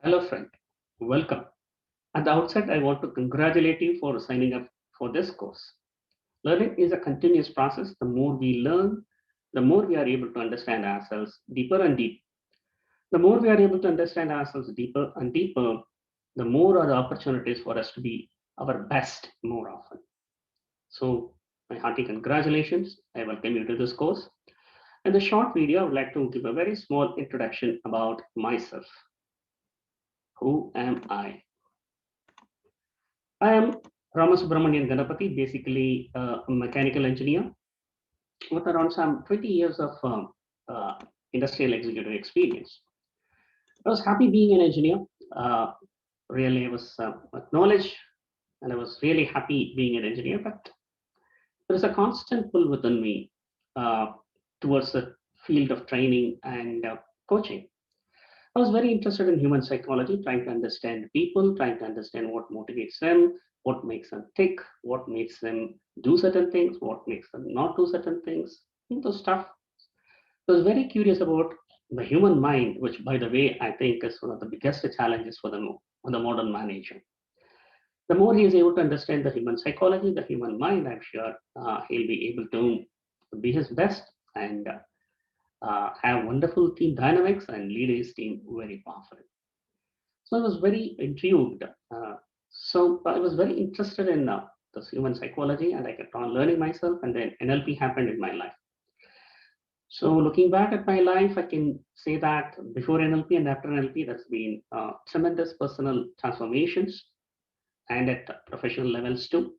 Hello, friend. Welcome. At the outset, I want to congratulate you for signing up for this course. Learning is a continuous process. The more we learn, the more we are able to understand ourselves deeper and deeper. The more we are able to understand ourselves deeper and deeper, the more are the opportunities for us to be our best more often. So, my hearty congratulations. I welcome you to this course. In the short video, I would like to give a very small introduction about myself. Who am I? I am Ramasubramanian Ganapati, basically a mechanical engineer with around some 20 years of uh, industrial executive experience. I was happy being an engineer. Uh, really, I was acknowledged and I was really happy being an engineer, but there is a constant pull within me uh, towards the field of training and coaching. I was very interested in human psychology, trying to understand people, trying to understand what motivates them, what makes them tick, what makes them do certain things, what makes them not do certain things, those stuff. I was very curious about the human mind, which, by the way, I think is one of the biggest challenges for the modern manager. The more he is able to understand the human psychology, the human mind, I'm sure he'll be able to be his best and have wonderful team dynamics and lead his team very powerfully. So I was very intrigued. So I was very interested in this human psychology, and I kept on learning myself. And then NLP happened in my life. So looking back at my life, I can say that before NLP and after NLP, there's been tremendous personal transformations and at professional levels too.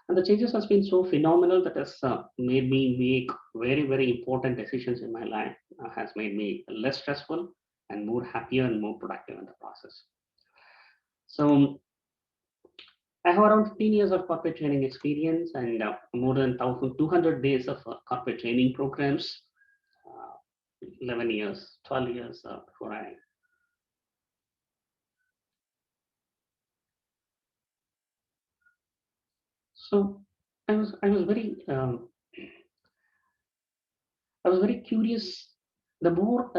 And the changes has been so phenomenal that has made me make very important decisions in my life. Has made me less stressful and more happier and more productive in the process. So I have around 15 years of corporate training experience and more than 1,200 days of corporate training programs, uh, 11 years, 12 years before I. So I was very curious. The more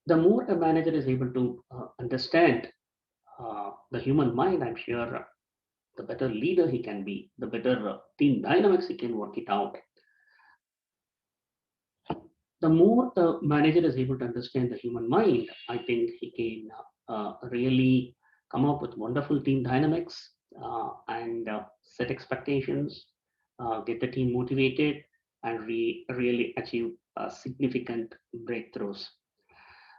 the more a manager is able to understand the human mind, I'm sure the better leader he can be, the better team dynamics he can work it out. The more the manager is able to understand the human mind, I think he can really come up with wonderful team dynamics and set expectations, get the team motivated, and really achieve significant breakthroughs.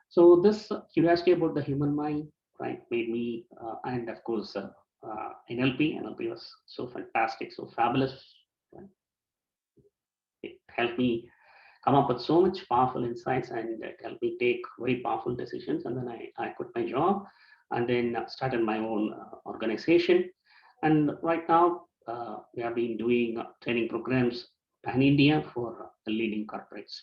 So this curiosity about the human mind, right, made me, and of course, NLP was so fantastic, so fabulous. Right? It helped me come up with so much powerful insights and it helped me take very powerful decisions. And then I quit my job and then started my own organization. And right now, we have been doing training programs pan India for the leading corporates.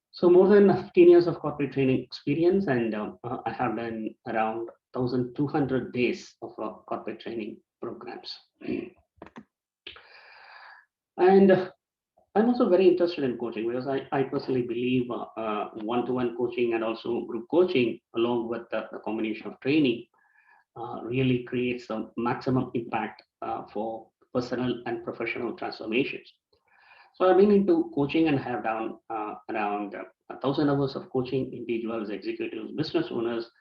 So more than 15 years of corporate training experience, and I have done around 1,200 days of corporate training programs. And I'm also very interested in coaching because I personally believe one-to-one coaching and also group coaching, along with the combination of training, really creates a maximum impact for personal and professional transformations. So I've been into coaching and have done around 1,000 hours of coaching individuals, executives, business owners,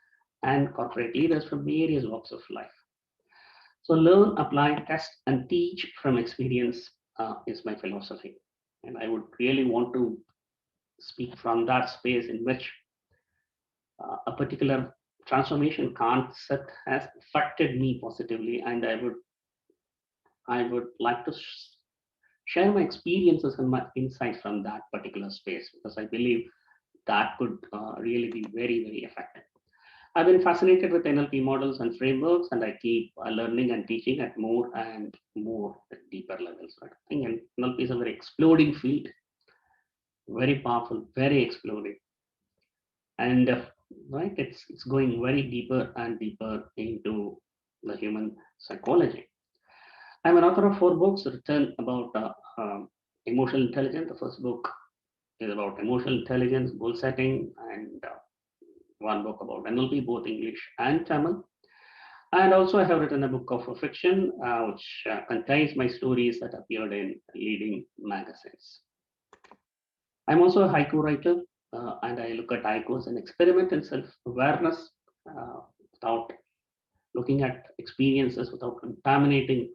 and corporate leaders from various walks of life. So learn, apply, test, and teach from experience is my philosophy. And I would really want to speak from that space in which a particular transformation concept has affected me positively, and I would like to share my experiences and my insights from that particular space because I believe that could really be very effective. I've been fascinated with NLP models and frameworks, and I keep learning and teaching at more and more at deeper levels. Right? I think NLP is a very exploding field, very powerful, very exploding, and right, it's going very deeper and deeper into the human psychology. I'm an author of 4 books written about emotional intelligence. The first book is about emotional intelligence, goal setting, and one book about NLP, both English and Tamil. And also, I have written a book of fiction, which contains my stories that appeared in leading magazines. I'm also a haiku writer, and I look at haiku as an experiment in self-awareness, without looking at experiences, without contaminating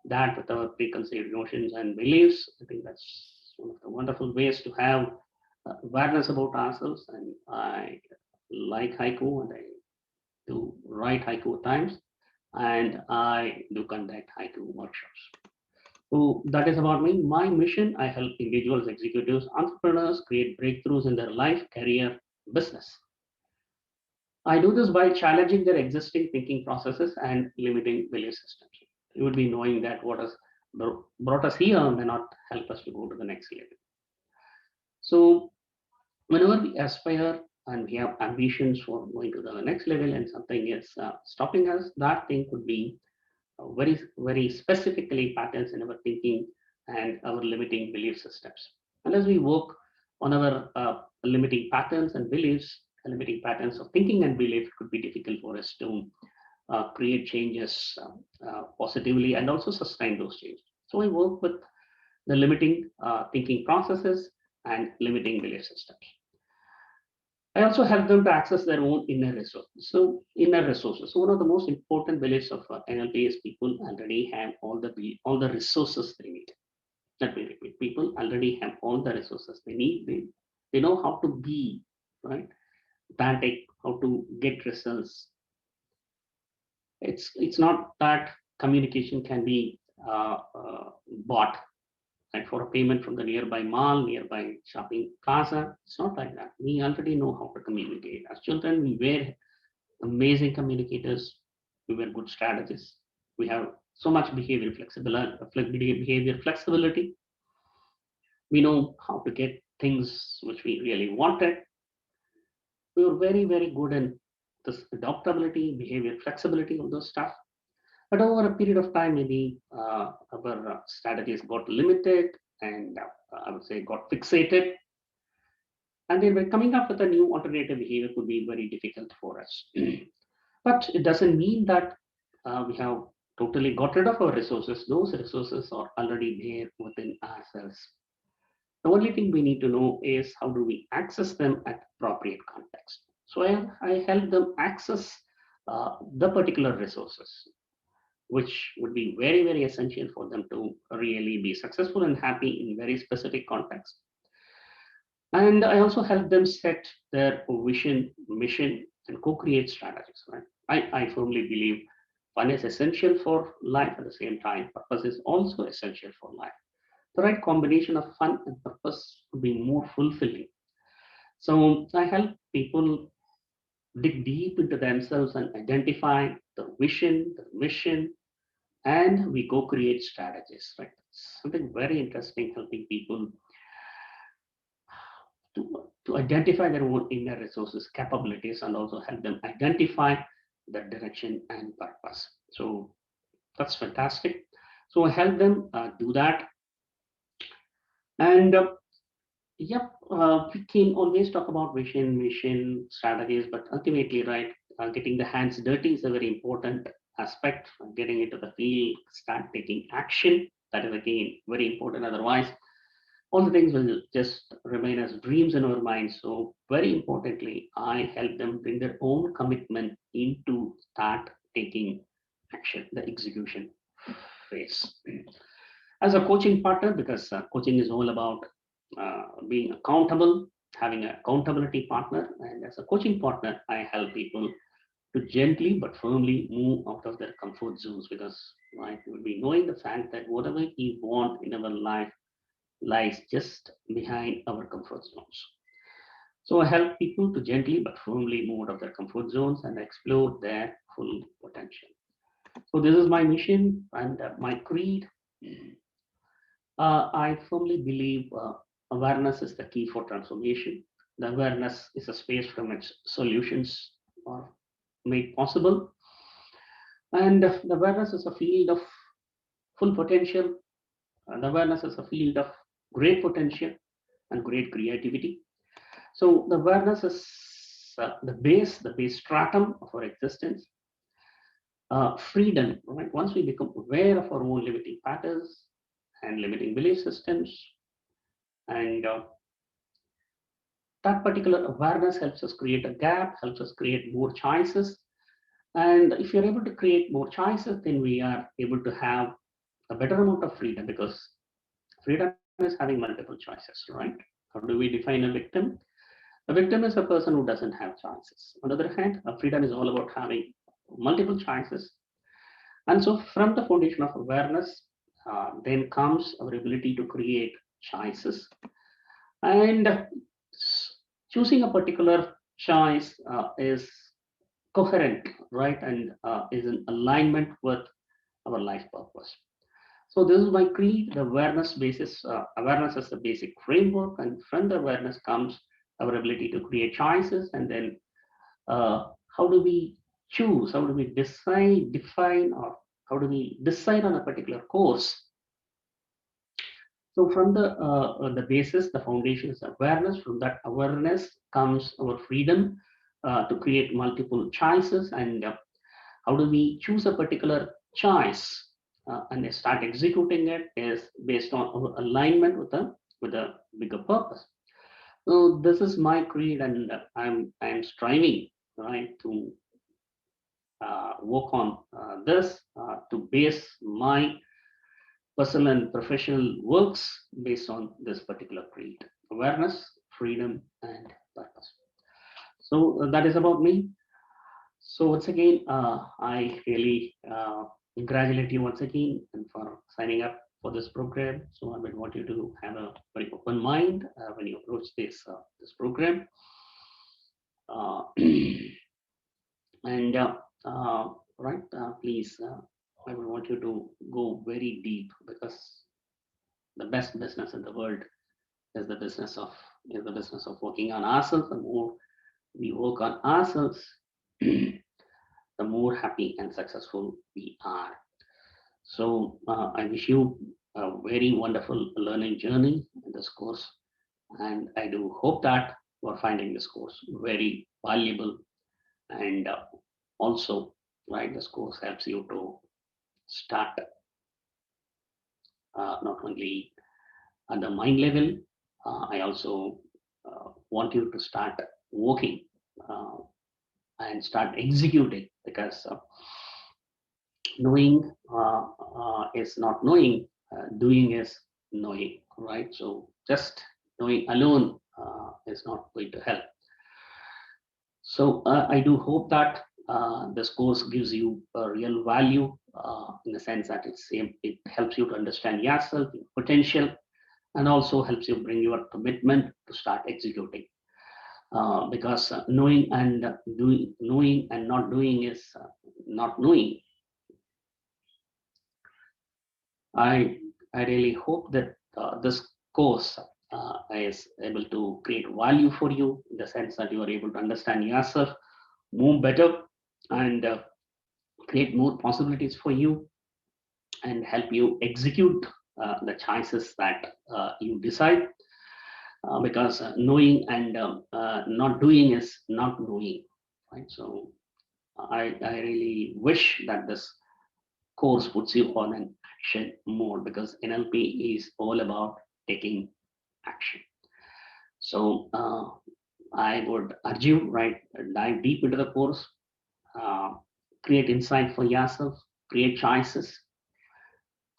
that with our preconceived notions and beliefs. I think that's one of the wonderful ways to have awareness about ourselves. And I like haiku, and I do write haiku at times, and I do conduct haiku workshops. So that is about me. My mission: I help individuals, executives, entrepreneurs create breakthroughs in their life, career, business. I do this by challenging their existing thinking processes and limiting belief systems. You would be knowing that what has brought us here may not help us to go to the next level. So whenever we aspire and we have ambitions for going to the next level and something is stopping us, that thing could be very, very specifically patterns in our thinking and our limiting belief systems. And as we work on our limiting patterns and beliefs, limiting patterns of thinking and belief, it could be difficult for us to create changes positively and also sustain those changes. So I work with the limiting thinking processes and limiting belief systems. I also help them to access their own inner resources. So inner resources. So one of the most important beliefs of NLP is people already have all the resources they need. Let me repeat: people already have all the resources they need. They know how to be, right, pedantic, how to get results. It's not that communication can be bought, and for a payment from the nearby mall, nearby shopping plaza. It's not like that. We already know how to communicate. As children, we were amazing communicators. We were good strategists. We have so much behavior flexibility. We know how to get things which we really wanted. We were very, very good in this adaptability, behavior flexibility, all those stuff. But over a period of time, maybe our strategies got limited and I would say got fixated. And then we're coming up with a new alternative behavior could be very difficult for us. But it doesn't mean that we have totally got rid of our resources. Those resources are already there within ourselves. The only thing we need to know is how do we access them at appropriate context. So I help them access the particular resources, which would be very, very essential for them to really be successful and happy in very specific context. And I also help them set their vision, mission, and co-create strategies. Right? I firmly believe fun is essential for life. At the same time, purpose is also essential for life. The right combination of fun and purpose would be more fulfilling. So I help people dig deep into themselves and identify the vision, the mission, and we co-create strategies. Right? Something very interesting, helping people to identify their own inner resources, capabilities, and also help them identify the direction and purpose. So that's fantastic. So I help them do that. And yep, we can always talk about vision, mission, strategies, but ultimately, right, getting the hands dirty is a very important aspect. Getting into the field, start taking action. That is again very important. Otherwise, all the things will just remain as dreams in our minds. So very importantly, I help them bring their own commitment into start taking action, the execution phase. As a coaching partner, because coaching is all about being accountable, having an accountability partner. And as a coaching partner, I help people to gently but firmly move out of their comfort zones, because right, we will be knowing the fact that whatever we want in our life lies just behind our comfort zones. So I help people to gently but firmly move out of their comfort zones and explore their full potential. So this is my mission and my creed. I firmly believe awareness is the key for transformation. The awareness is a space from which solutions are made possible. And the awareness is a field of full potential. And awareness is a field of great potential and great creativity. So the awareness is the base stratum of our existence. Freedom, right? Once we become aware of our own limiting patterns and limiting belief systems, and that particular awareness helps us create a gap, helps us create more choices. And if you're able to create more choices, then we are able to have a better amount of freedom, because freedom is having multiple choices, right? How do we define a victim? A victim is a person who doesn't have choices. On the other hand, a freedom is all about having multiple choices. And so, from the foundation of awareness, then comes our ability to create choices. And choosing a particular choice is coherent, right? And is in alignment with our life purpose. So this is my creed. The awareness basis, awareness is the basic framework, and from the awareness comes our ability to create choices. And then how do we choose? How do we decide, define, or how do we decide on a particular course? So from the basis, the foundation is awareness. From that awareness comes our freedom to create multiple choices. And how do we choose a particular choice and start executing it is based on our alignment with a bigger purpose. So this is my creed, and I'm striving, right, to work on this to base my personal and professional works based on this particular creed: awareness, freedom, and purpose. So that is about me. So once again, I really congratulate you once again and for signing up for this program. So I would want you to have a very open mind when you approach this program. Uh, and right, please, I would want you to go very deep, because the best business in the world is the business of working on ourselves. The more we work on ourselves, the more happy and successful we are. So I wish you a very wonderful learning journey in this course, and I do hope that you are finding this course very valuable. And also, right, this course helps you to start not only at the mind level. I also want you to start working uh, and start executing, because knowing is not knowing, doing is knowing, right? So just knowing alone is not going to help. So I do hope that this course gives you a real value in the sense that it helps you to understand yourself, your potential, and also helps you bring your commitment to start executing. Because knowing and not doing is not knowing. I I really hope that this course is able to create value for you, in the sense that you are able to understand yourself more better, and create more possibilities for you, and help you execute the choices that you decide. Because knowing and not doing is not knowing, right? So I really wish that this course puts you on an action mode, because NLP is all about taking action. So I would urge you, right, dive deep into the course, uh, create insight for yourself, create choices,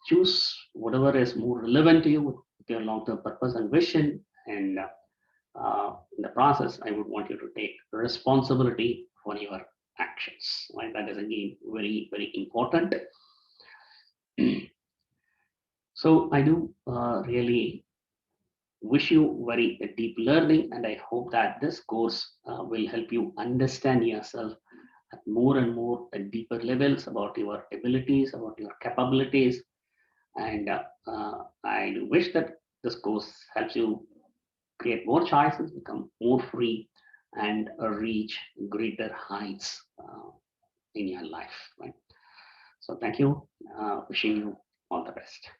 choose whatever is more relevant to you with your long-term purpose and vision. And in the process, I would want you to take responsibility for your actions. Right? That is again very, very important. So I do really wish you very deep learning, and I hope that this course will help you understand yourself at more and more deeper levels, about your abilities, about your capabilities. And I do wish that this course helps you create more choices, become more free, and reach greater heights in your life. Right? So thank you. Wishing you all the best.